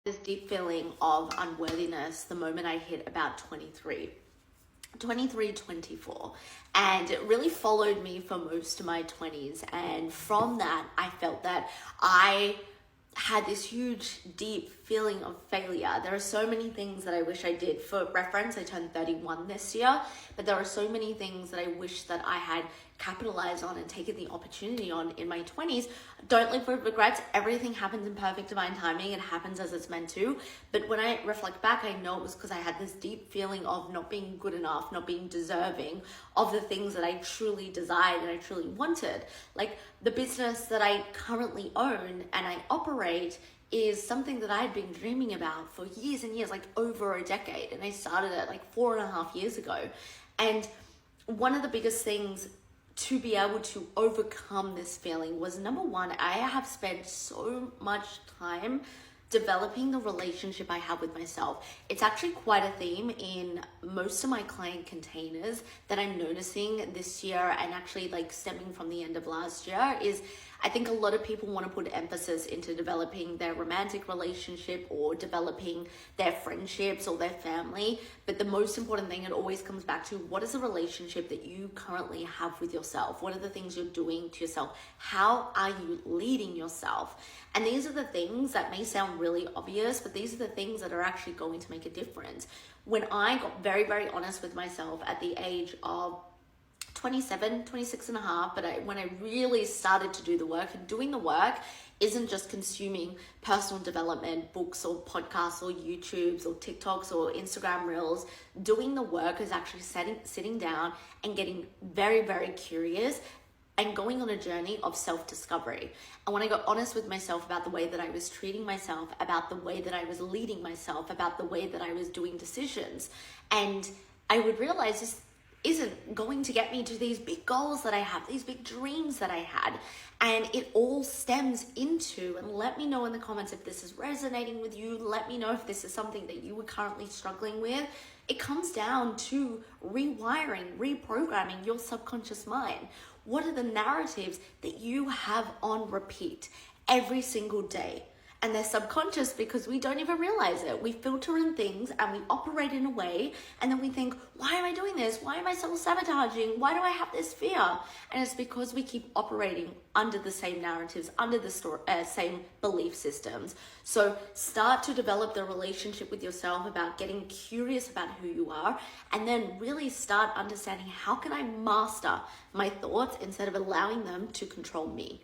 this deep feeling of unworthiness the moment I hit about 23, 24. And it really followed me for most of my 20s. And from that, I felt that I had this huge, deep feeling of failure. There are so many things that I wish I did. For reference, I turned 31 this year, but there are so many things that I wish that I had capitalized on and taken the opportunity on in my 20s. Don't live with regrets. Everything happens in perfect divine timing. It happens as it's meant to. But when I reflect back, I know it was because I had this deep feeling of not being good enough, not being deserving of the things that I truly desired and I truly wanted. Like the business that I currently own and I operate is something that I had been dreaming about for years and years, like over a decade. And I started it like 4.5 years ago. And one of the biggest things to be able to overcome this feeling was, number one, I have spent so much time developing the relationship I have with myself. It's actually quite a theme in most of my client containers that I'm noticing this year, and actually like stemming from the end of last year, is I think a lot of people want to put emphasis into developing their romantic relationship or developing their friendships or their family. But the most important thing, it always comes back to, what is the relationship that you currently have with yourself? What are the things you're doing to yourself? How are you leading yourself? And these are the things that may sound really obvious, but these are the things that are actually going to make a difference. When I got very, very honest with myself at the age of 27, 26 and a half, but when I really started to do the work, and doing the work isn't just consuming personal development books or podcasts or YouTubes or TikToks or Instagram reels. Doing the work is actually sitting down and getting very, very curious and going on a journey of self-discovery. And when I got honest with myself about the way that I was treating myself, about the way that I was leading myself, about the way that I was doing decisions, and I would realize this isn't going to get me to these big goals that I have, these big dreams that I had. And it all stems into, and let me know in the comments if this is resonating with you, let me know if this is something that you are currently struggling with. It comes down to rewiring, reprogramming your subconscious mind. What are the narratives that you have on repeat every single day? And they're subconscious because we don't even realize it. We filter in things and we operate in a way, and then we think, why am I doing this? Why am I self-sabotaging? Why do I have this fear? And it's because we keep operating under the same narratives, under the same belief systems. So start to develop the relationship with yourself about getting curious about who you are, and then really start understanding, how can I master my thoughts instead of allowing them to control me?